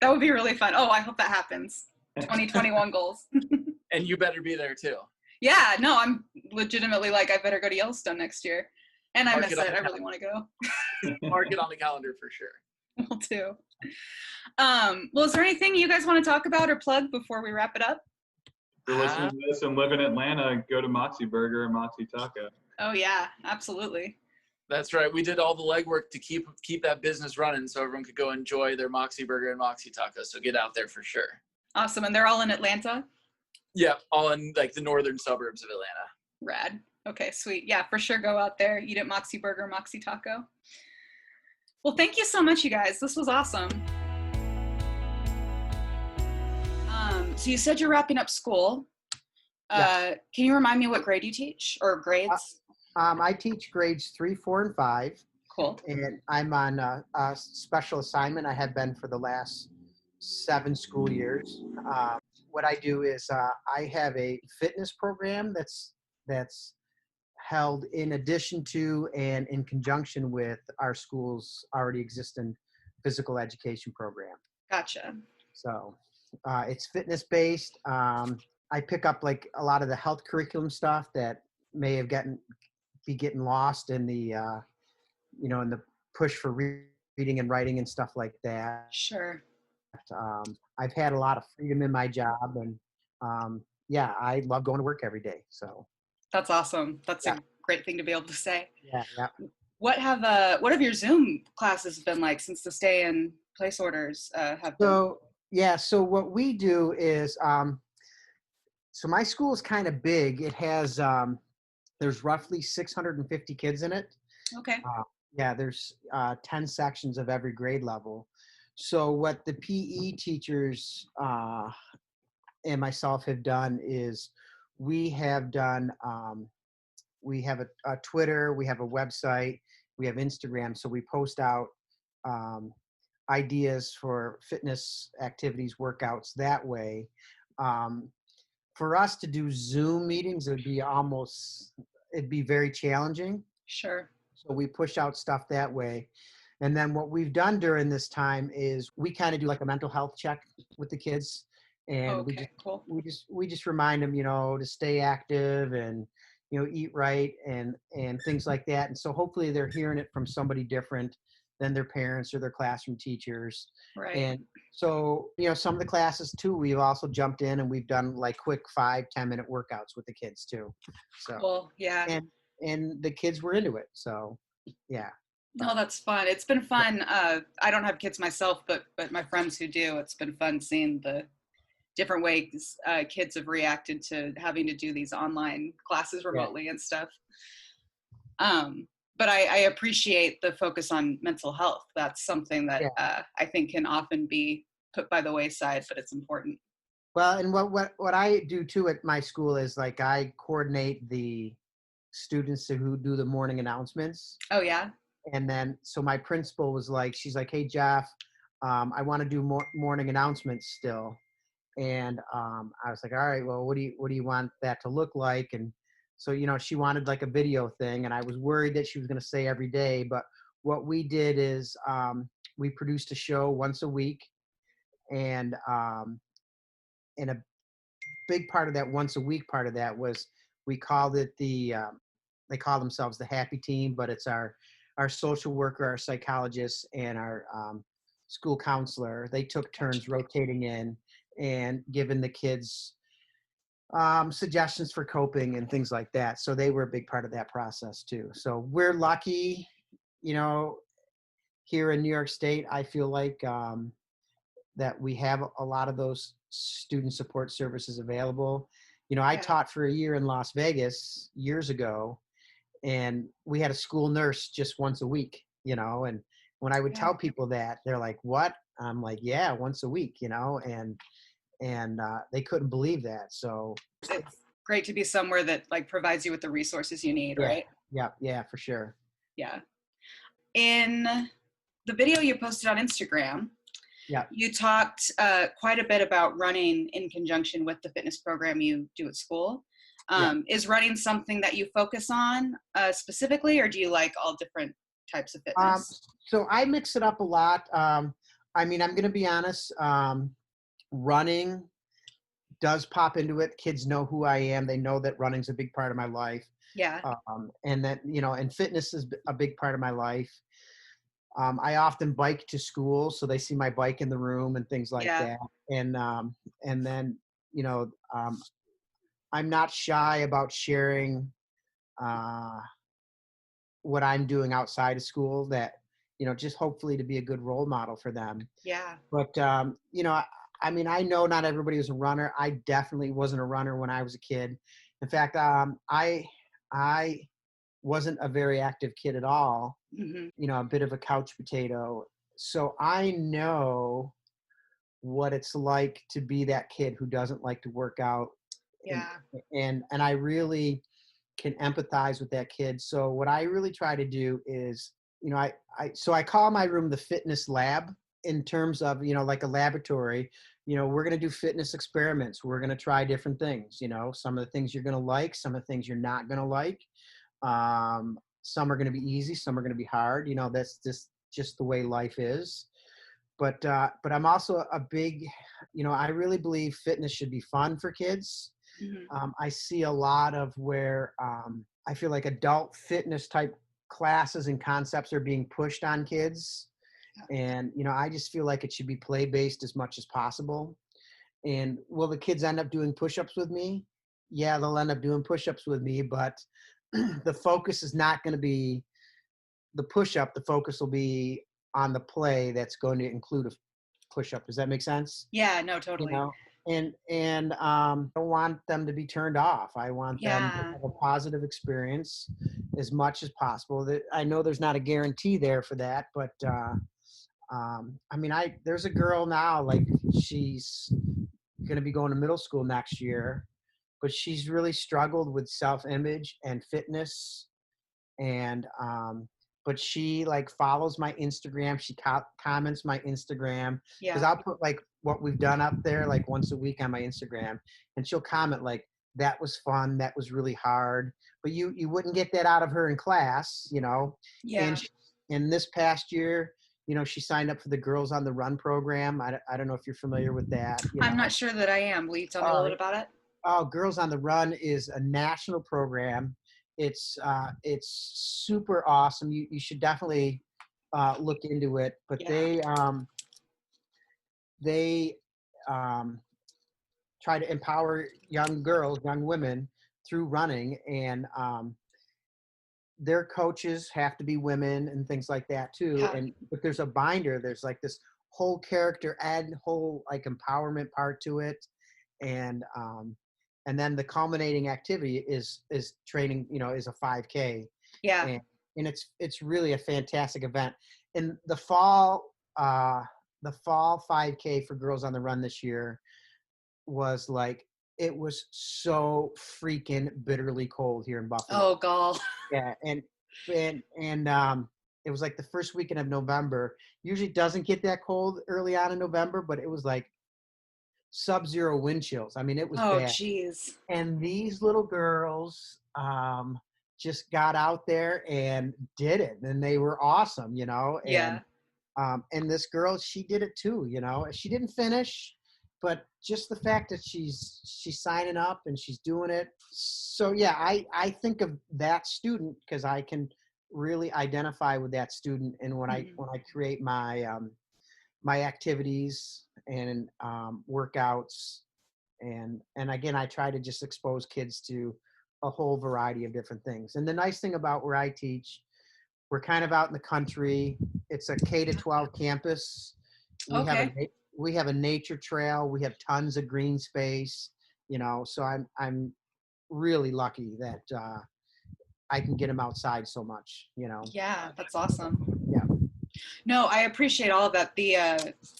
That would be really fun. Oh, I hope that happens. 2021 goals. And you better be there too. Yeah, no, I'm legitimately like, I better go to Yellowstone next year. And I Mark miss it on it. the I really want to go. Mark it on the calendar for sure. Will too. Well, is there anything you guys want to talk about or plug before we wrap it up? If you're listening to this and live in Atlanta, go to Moxie Burger and Moxie Taco. Oh yeah, absolutely. That's right. We did all the legwork to keep that business running so everyone could go enjoy their Moxie Burger and Moxie Taco. So get out there for sure. Awesome. And they're all in Atlanta? Yeah, all in like the northern suburbs of Atlanta. Rad. Okay, sweet. Yeah, for sure go out there, eat at Moxie Burger, Moxie Taco. Well, thank you so much, you guys. This was awesome. So you said you're wrapping up school. Yes. Can you remind me what grade you teach or grades? I teach grades 3, 4, and 5. Cool. And I'm on a special assignment. I have been for the last 7 school years. What I do is I have a fitness program that's held in addition to and in conjunction with our school's already existing physical education program. Gotcha. So it's fitness based. I pick up like a lot of the health curriculum stuff that may have be getting lost in the in the push for reading and writing and stuff like that. Sure. I've had a lot of freedom in my job, and I love going to work every day. So that's awesome. That's a great thing to be able to say. Yeah. What have your Zoom classes been like since the stay in place orders have been? So what we do is so my school is kind of big. It has there's roughly 650 kids in it. Okay. There's 10 sections of every grade level. So what the PE teachers and myself have done is we have a Twitter, we have a website, we have Instagram. So we post out ideas for fitness activities, workouts that way. For us to do Zoom meetings, it'd be very challenging. Sure. So we push out stuff that way. And then what we've done during this time is we kind of do like a mental health check with the kids. And we just remind them, to stay active and, eat right and things like that. And so hopefully they're hearing it from somebody different than their parents or their classroom teachers. Right. And so, some of the classes too, we've also jumped in and we've done like quick 5-10 minute workouts with the kids too. So, cool. Yeah. And the kids were into it. So, yeah. No, that's fun. It's been fun. I don't have kids myself, but my friends who do, it's been fun seeing the different ways kids have reacted to having to do these online classes remotely and stuff. But I appreciate the focus on mental health. That's something that I think can often be put by the wayside, but it's important. Well, and what I do too at my school is like I coordinate the students who do the morning announcements. Oh yeah. And then so my principal was like, she's like, hey Jeff, I want to do more morning announcements still. And I was like, all right, well, what do you want that to look like? And so, she wanted like a video thing, and I was worried that she was going to say every day. But what we did is we produced a show once a week, and a big part of that once a week part of that was we called it they call themselves the Happy Team, but it's our social worker, our psychologist, and our school counselor. They took turns rotating in and giving the kids suggestions for coping and things like that. So they were a big part of that process too. So we're lucky, here in New York State, I feel like that we have a lot of those student support services available. I taught for a year in Las Vegas years ago, and we had a school nurse just once a week, and when I would tell people that, they're like, what? I'm like, yeah, once a week, and they couldn't believe that. So it's great to be somewhere that like provides you with the resources you need, right? Yeah, for sure. Yeah. In the video you posted on Instagram, you talked quite a bit about running in conjunction with the fitness program you do at school. Is running something that you focus on specifically, or do you like all different types of fitness? So I mix it up a lot. I mean, I'm going to be honest. Running does pop into it. Kids know who I am. They know that running's a big part of my life. Yeah. And that, and fitness is a big part of my life. I often bike to school, so they see my bike in the room and things like Yeah. that. And then, I'm not shy about sharing what I'm doing outside of school, that, just hopefully to be a good role model for them. Yeah. But, I mean, I know not everybody was a runner. I definitely wasn't a runner when I was a kid. In fact, I wasn't a very active kid at all, Mm-hmm. a bit of a couch potato. So I know what it's like to be that kid who doesn't like to work out. And, Yeah. and I really can empathize with that kid. So what I really try to do is, I call my room the fitness lab, in terms of, like a laboratory. We're going to do fitness experiments. We're going to try different things. Some of the things you're going to like, some of the things you're not going to like. Some are going to be easy, some are going to be hard. That's just the way life is. But I'm also a big, I really believe fitness should be fun for kids. Mm-hmm. I see a lot of where I feel like adult fitness type classes and concepts are being pushed on kids. And, I just feel like it should be play-based as much as possible. And will the kids end up doing push-ups with me? Yeah, they'll end up doing push-ups with me, but the focus is not going to be the push-up. The focus will be on the play that's going to include a push-up. Does that make sense? Yeah, no, totally. And I don't want them to be turned off. I want them to Yeah. have a positive experience as much as possible. I know there's not a guarantee there for that, but I mean, there's a girl now, like, she's going to be going to middle school next year, but she's really struggled with self-image and fitness. And but she, like, follows my Instagram. She comments my Instagram, because Yeah. I'll put, like, what we've done up there, like, once a week on my Instagram, and she'll comment like, that was fun, that was really hard. But you wouldn't get that out of her in class. Yeah. And this past year, she signed up for the Girls on the Run program. I don't know if you're familiar with that. I'm not sure that I am. Will you tell me a little bit about it? Oh, Girls on the Run is a national program. It's super awesome. You should definitely look into it. But Yeah. they try to empower young girls, young women, through running, and their coaches have to be women and things like that too. Yeah. But there's a binder. There's like this whole character and whole, like, empowerment part to it. And then the culminating activity is training, is a 5K. Yeah. And it's really a fantastic event. In the fall 5K for Girls on the Run this year was like, it was so freaking bitterly cold here in Buffalo. Oh, gall. Yeah, and it was like the first weekend of November. Usually doesn't get that cold early on in November, but it was like sub-zero wind chills. I mean, it was bad. Geez. And these little girls just got out there and did it, and they were awesome, Yeah. And this girl, she did it too, She didn't finish, but just the fact that she's signing up and she's doing it. So yeah, I think of that student because I can really identify with that student. And when I create my my activities and workouts, and again, I try to just expose kids to a whole variety of different things. And the nice thing about where I teach, we're kind of out in the country. It's a K-12 campus. We have a nature trail. We have tons of green space, so I'm really lucky that I can get them outside so much, Yeah, that's awesome. Yeah. No, I appreciate all of that.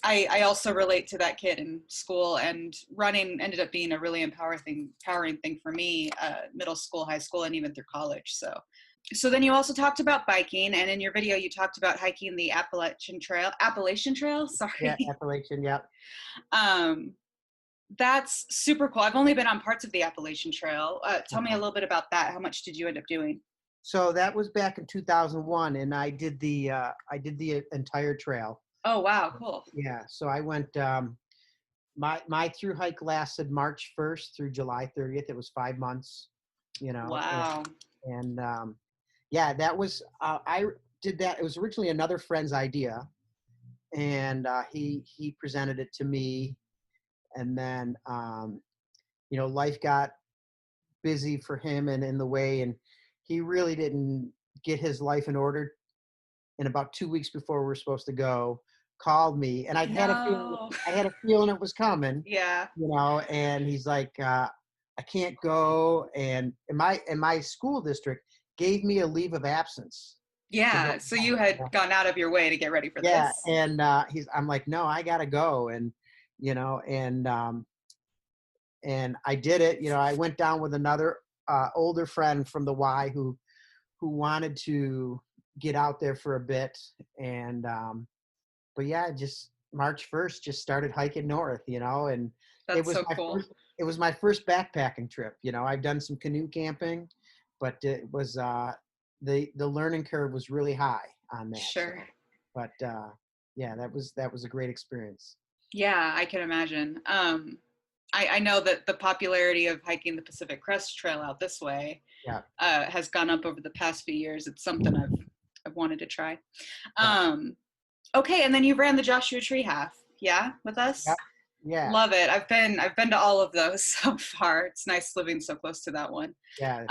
I also relate to that kid in school, and running ended up being a really empowering thing for me, middle school, high school, and even through college. So then you also talked about biking, and in your video you talked about hiking the Appalachian Trail. Sorry. Yeah, Appalachian, yeah. That's super cool. I've only been on parts of the Appalachian Trail. Tell me a little bit about that. How much did you end up doing? So that was back in 2001, and I did the entire trail. Oh, wow. Cool. Yeah. So I went, my through hike lasted March 1st through July 30th. It was 5 months, you know, Wow. and yeah, that was, I did that. It was originally another friend's idea, and he presented it to me, and then, you know, life got busy for him and in the way, and he really didn't get his life in order. And about 2 weeks before we were supposed to go, called me, and No. I had a feeling it was coming, Yeah. you know. And he's like, I can't go, and my school district gave me a leave of absence to go. Yeah. So you had gone out of your way to get ready for Yeah, this. and I'm like, no, I gotta go, and you know, and I did it. You know, I went down with another older friend from the Y who wanted to get out there for a bit, and but yeah, just March 1st, just started hiking north, you know, and it That's was so cool. it was my first backpacking trip. You know, I've done some canoe camping, but it was the learning curve was really high on that. So, Sure. but yeah, that was a great experience. Yeah, I can imagine. I know that the popularity of hiking the Pacific Crest Trail out this way Yeah, has gone up over the past few years. It's something I've wanted to try. yeah, Okay, and then you ran the Joshua Tree Half, yeah, with yeah, us. yeah, Love it. I've been to all of those so far. It's nice living so close to that one. yeah.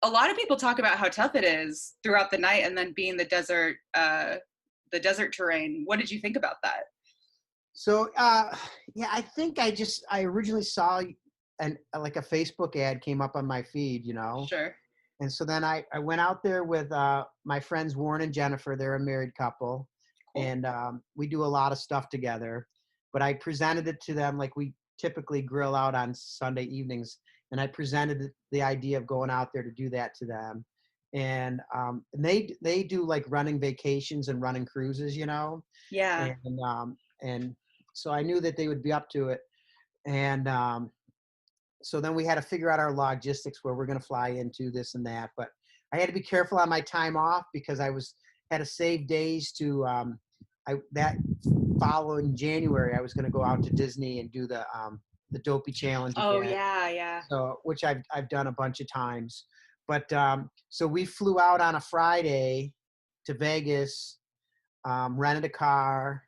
A lot of people talk about how tough it is throughout the night, and then being the desert terrain. What did you think about that? So yeah, I think I originally saw like a Facebook ad came up on my feed, you know. Sure. And so then I went out there with my friends Warren and Jennifer. They're a married couple, Cool. and we do a lot of stuff together. But I presented it to them like we typically grill out on Sunday evenings, and I presented the idea of going out there to do that to them. And they do like running vacations and running cruises, you know, Yeah. and so I knew that they would be up to it. And so then we had to figure out our logistics where we're going to fly into this and that. But I had to be careful on my time off because had to save days to that following January I was going to go out to Disney and do the Dopey Challenge Oh again. yeah, yeah. So which I've done a bunch of times. But so we flew out on a Friday to Vegas, rented a car,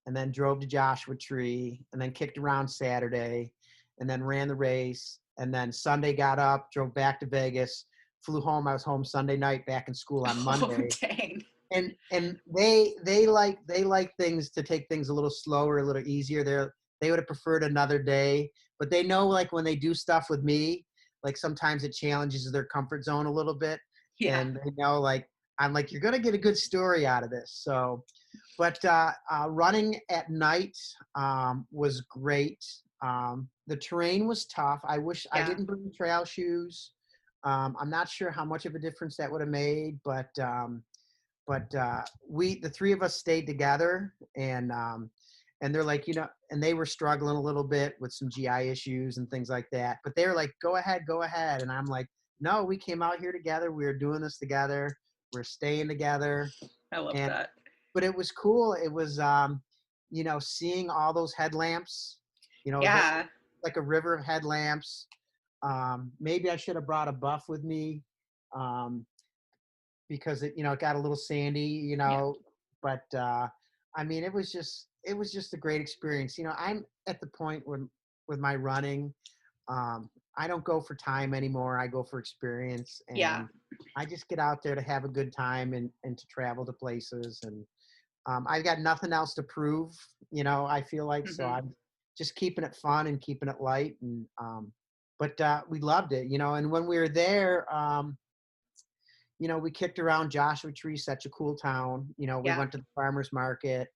and then drove to Joshua Tree, and then kicked around Saturday, and then ran the race, and then Sunday got up, drove back to Vegas, flew home. I was home Sunday night, back in school on Monday. Oh dang. And they like things to take things a little slower, a little easier. They would have preferred another day, but they know like when they do stuff with me, like sometimes it challenges their comfort zone a little bit, Yeah. and they know like I'm like, you're gonna get a good story out of this. So, but running at night was great. The terrain was tough. I wish I Yeah. didn't bring trail shoes. I'm not sure how much of a difference that would have made, but the three of us stayed together, and they're like, you know, and they were struggling a little bit with some GI issues and things like that, but they were like, go ahead, and I'm like, no, we came out here together, we were doing this together, we're staying together. I love And that. but it was cool. It was you know, seeing all those headlamps, you know, Yeah. like a river of headlamps. Maybe I should have brought a buff with me. Because it, you know, it got a little sandy, you Yeah. know, but I mean, it was just a great experience. You know, I'm at the point with my running, I don't go for time anymore. I go for experience, Yeah. and I just get out there to have a good time and to travel to places. And I've got nothing else to prove, you know, I feel like, so Mhm. I'm just keeping it fun and keeping it light. And but we loved it, you know. And when we were there, you know, we kicked around Joshua Tree, such a cool town. You know, we Yeah. went to the farmer's market.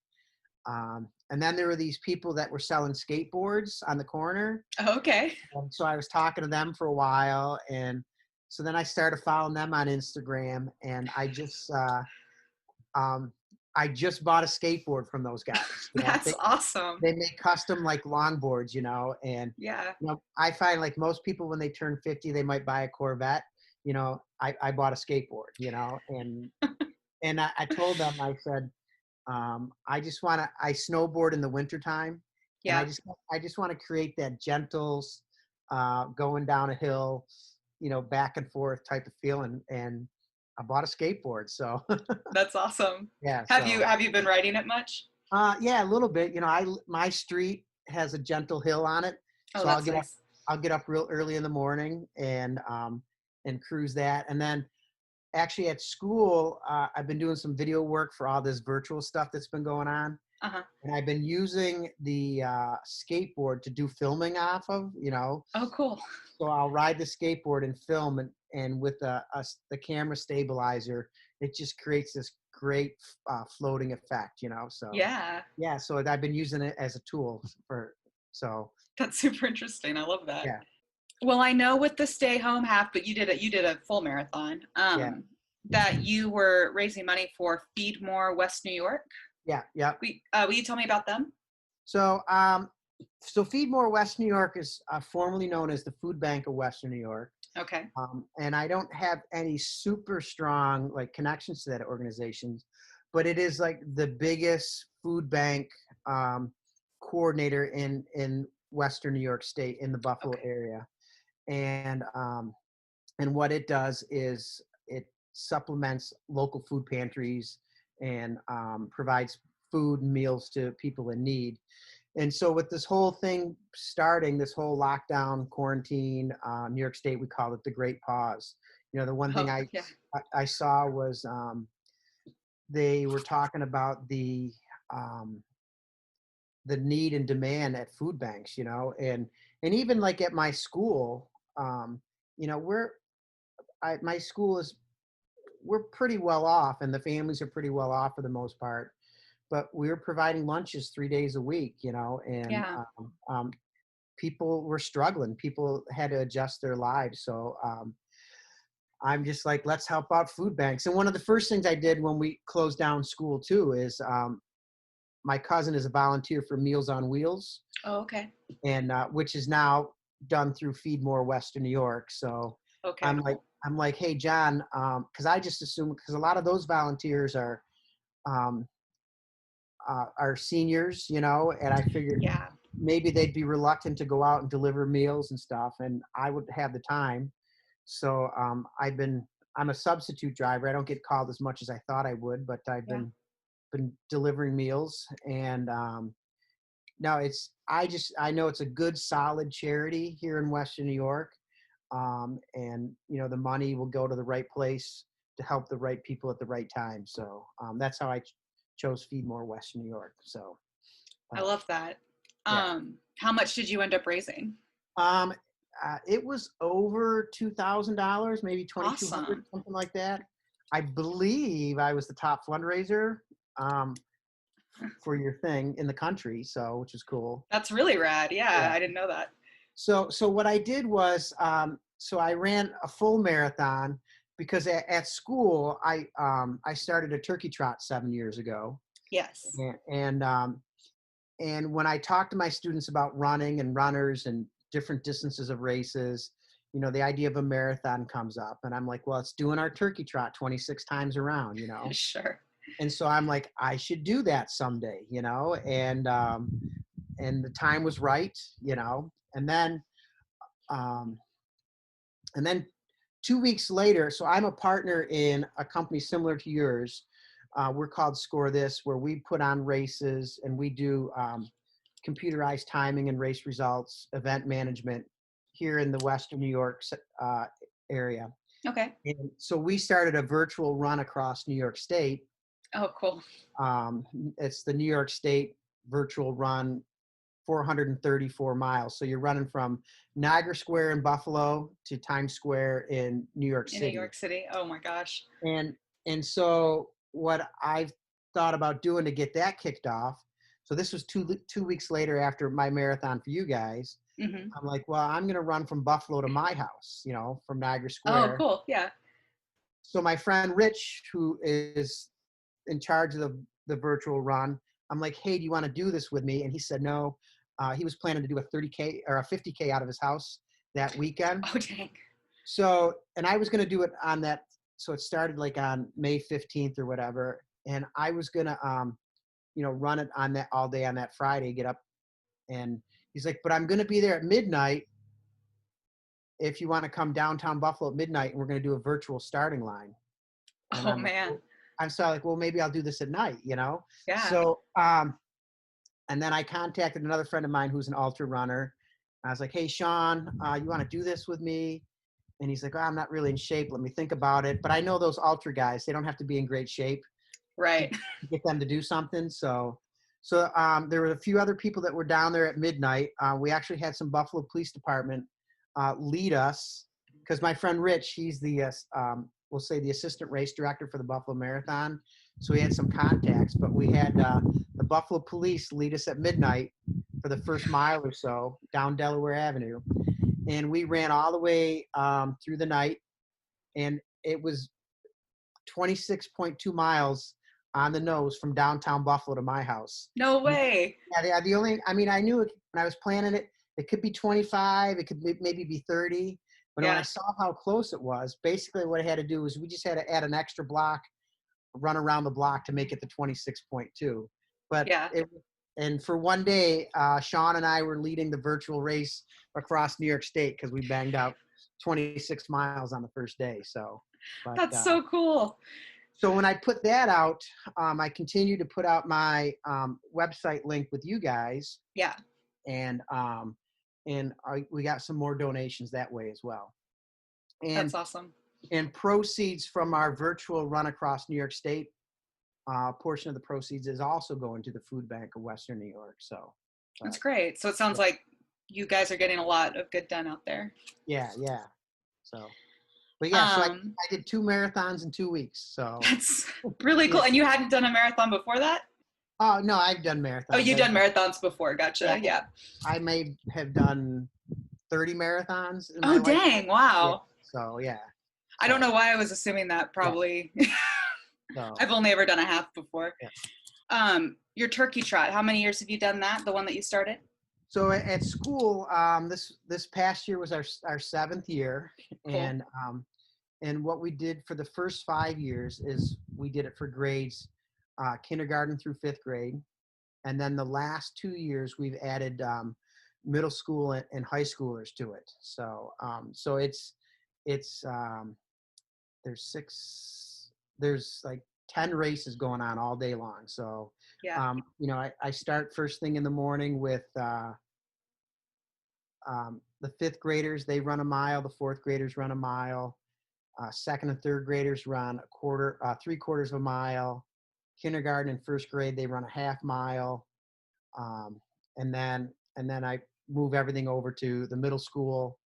And then there were these people that were selling skateboards on the corner. Okay. And so I was talking to them for a while. And so then I started following them on Instagram. And I just bought a skateboard from those guys. You know, That's awesome. they make custom like longboards, you know. And Yeah. you know, I find like most people when they turn 50, they might buy a Corvette. You know, I bought a skateboard, you know, and I told them, I said, I snowboard in the wintertime. And Yeah. I just want to create that gentle, going down a hill, back and forth type of feeling. And I bought a skateboard. So That's awesome. yeah. Have you been riding it much? Yeah, a little bit. My street has a gentle hill on it. Oh, So that's nice. I'll get up real early in the morning and cruise that. And then actually at school, I've been doing some video work for all this virtual stuff that's been going on. Uh-huh. And I've been using the skateboard to do filming off of, Oh, cool. So I'll ride the skateboard and film, and with the camera stabilizer, it just creates this great floating effect, So Yeah. yeah, so I've been using it as a tool That's super interesting. I love that. Yeah. Well, I know with the stay home half, but you did a full marathon. Yeah. That you were raising money for Feed More West New York. Yeah. Will you tell me about them? So Feed More West New York is formerly known as the Food Bank of Western New York. Okay. And I don't have any super strong connections to that organization, but it is the biggest food bank coordinator in Western New York State, in the Buffalo area. And what it does is it supplements local food pantries and provides food and meals to people in need. And so with this whole thing starting, this whole lockdown, quarantine, New York State, we call it the Great Pause. The one thing I saw was they were talking about the need and demand at food banks, and even at my school, my school we're pretty well off, and the families are pretty well off for the most part, but we're providing lunches 3 days a week, and people were struggling. People had to adjust their lives. So I'm just let's help out food banks. And one of the first things I did when we closed down school too is my cousin is a volunteer for Meals on Wheels. Oh, okay. And which is now done through Feed More Western New York. So okay. I'm like, hey, John, because I just assume, because a lot of those volunteers are seniors, and I figured maybe they'd be reluctant to go out and deliver meals and stuff, and I would have the time. So I'm a substitute driver. I don't get called as much as I thought I would, but I've been delivering meals. And no, I know it's a good, solid charity here in Western New York. And the money will go to the right place to help the right people at the right time. So that's how I chose Feed More Western New York. So I love that. How much did you end up raising? It was over $2,000, maybe $2,200, awesome. Something like that. I believe I was the top fundraiser for your thing in the country, so which is cool. That's really rad. Yeah, I didn't know that. So what I did was, so I ran a full marathon because at school I started a turkey trot 7 years ago. Yes. And when I talk to my students about running and runners and different distances of races, the idea of a marathon comes up, and I'm like, well, it's doing our turkey trot 26 times around, Sure. And so I'm like, I should do that someday, and the time was right, and then 2 weeks later, so I'm a partner in a company similar to yours. We're called Score This, where we put on races and we do computerized timing and race results, event management here in the Western New York area. Okay. And so we started a virtual run across New York State. Oh, cool. It's the New York State virtual run, 434 miles. So you're running from Niagara Square in Buffalo to Times Square in New York City. In New York City. Oh my gosh. And so what I've thought about doing to get that kicked off, so this was two weeks later after my marathon for you guys. Mm-hmm. I'm like, well, I'm going to run from Buffalo to my house, from Niagara Square. Oh, cool. Yeah. So my friend Rich, who is in charge of the virtual run, I'm like, hey, do you want to do this with me? And he said no. He was planning to do a 30K or a 50K out of his house that weekend. Oh, dang. So, and I was going to do it on that. So it started on May 15th or whatever. And I was going to run it on that all day on that Friday, get up. And he's like, but I'm going to be there at midnight if you want to come downtown Buffalo at midnight, and we're going to do a virtual starting line. And Oh, man. I'm sorry, like, well, maybe I'll do this at night, Yeah. So, and then I contacted another friend of mine who's an ultra runner. I was like, hey, Sean, you want to do this with me? And he's like, oh, I'm not really in shape. Let me think about it. But I know those ultra guys, they don't have to be in great shape. Right. To get them to do something. So there were a few other people that were down there at midnight. We actually had some Buffalo Police Department lead us, because my friend Rich, he's the we'll say the assistant race director for the Buffalo Marathon. So we had some contacts, but we had the Buffalo Police lead us at midnight for the first mile or so down Delaware Avenue. And we ran all the way through the night, and it was 26.2 miles on the nose from downtown Buffalo to my house. No way. Yeah, the only, I mean, I knew it, when I was planning it, it could be 25, it could maybe be 30. But when I saw how close it was, basically what I had to do was we just had to add an extra block, run around the block to make it to 26.2. But and for one day, Sean and I were leading the virtual race across New York State because we banged out 26 miles on the first day. So that's so cool. So when I put that out, I continue to put out my website link with you guys. Yeah. And we got some more donations that way as well. And that's awesome. And proceeds from our virtual run across New York State, portion of the proceeds is also going to the Food Bank of Western New York. So that's great. So it sounds like you guys are getting a lot of good done out there. Yeah. So. But yeah, so I did 2 marathons in 2 weeks. So that's really cool. And you hadn't done a marathon before that? Oh, no, I've done marathons. Oh, you've done marathons before. Gotcha. Yeah. I may have done 30 marathons. Oh, dang. Wow. Yeah. So, yeah. I don't know why I was assuming that, probably. Yeah. So, I've only ever done a half before. Yeah. Your turkey trot, how many years have you done that, the one that you started? So at school, this past year was our 7th year. Cool. And what we did for the first 5 years is we did it for grades kindergarten through 5th grade. And then the last 2 years we've added middle school and high schoolers to it. So so it's there's like 10 races going on all day long. So yeah. I start first thing in the morning with the 5th graders. They run a mile. The 4th graders run a mile. 2nd and 3rd graders run 3/4 of a mile. Kindergarten and 1st grade, they run a half mile. And then I move everything over to the middle school.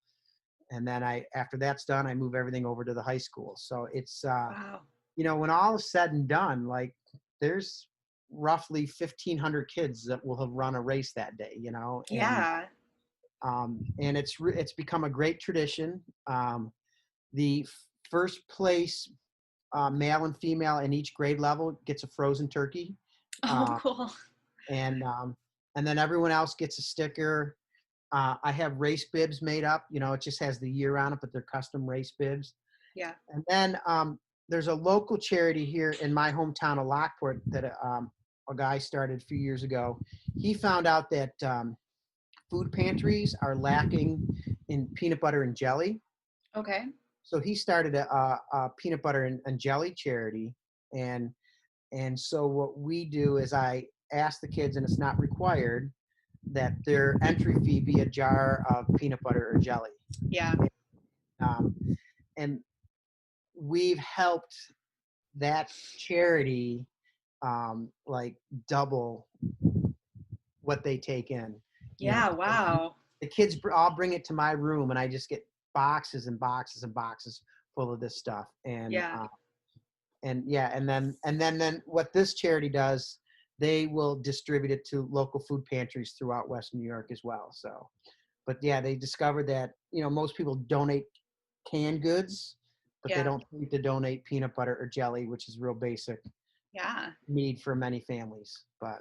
And then after that's done, I move everything over to the high school. So it's, wow. When all is said and done, like there's roughly 1,500 kids that will have run a race that day, And, yeah. And it's become a great tradition. The first place male and female in each grade level gets a frozen turkey. Oh, cool. And then everyone else gets a sticker. I have race bibs made up. It just has the year on it, but they're custom race bibs. Yeah. And then there's a local charity here in my hometown of Lockport that a guy started a few years ago. He found out that food pantries are lacking in peanut butter and jelly. Okay. So he started a peanut butter and jelly charity. And so what we do is I ask the kids, and it's not required, that their entry fee be a jar of peanut butter or jelly. Yeah. And we've helped that charity like double what they take in. Yeah, wow. The kids all bring it to my room, and I just get boxes and boxes and boxes full of this stuff. And then what this charity does, they will distribute it to local food pantries throughout Western New York as well. So, but yeah, they discovered that, most people donate canned goods, but they don't need to donate peanut butter or jelly, which is real basic need for many families. But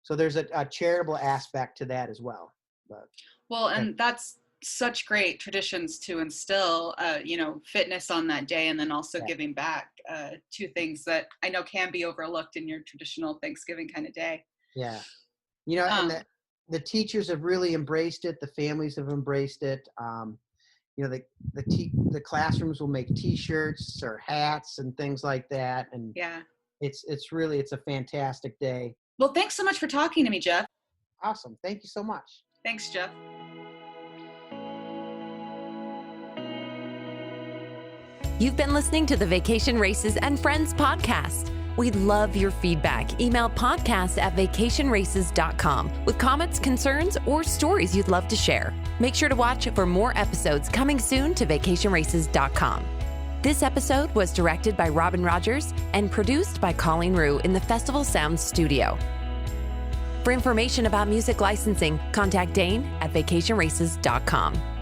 so there's a charitable aspect to that as well. But well, and that's such great traditions to instill, fitness on that day, and then also giving back, two things that I know can be overlooked in your traditional Thanksgiving kind of day. Yeah. And the teachers have really embraced it. The families have embraced it. The classrooms will make T-shirts or hats and things like that. And it's a fantastic day. Well, thanks so much for talking to me, Jeff. Awesome. Thank you so much. Thanks, Jeff. You've been listening to the Vacation Races and Friends podcast. We'd love your feedback. Email podcast@vacationraces.com with comments, concerns, or stories you'd love to share. Make sure to watch for more episodes coming soon to vacationraces.com. This episode was directed by Robin Rogers and produced by Colleen Rue in the Festival Sounds studio. For information about music licensing, contact Dane at vacationraces.com.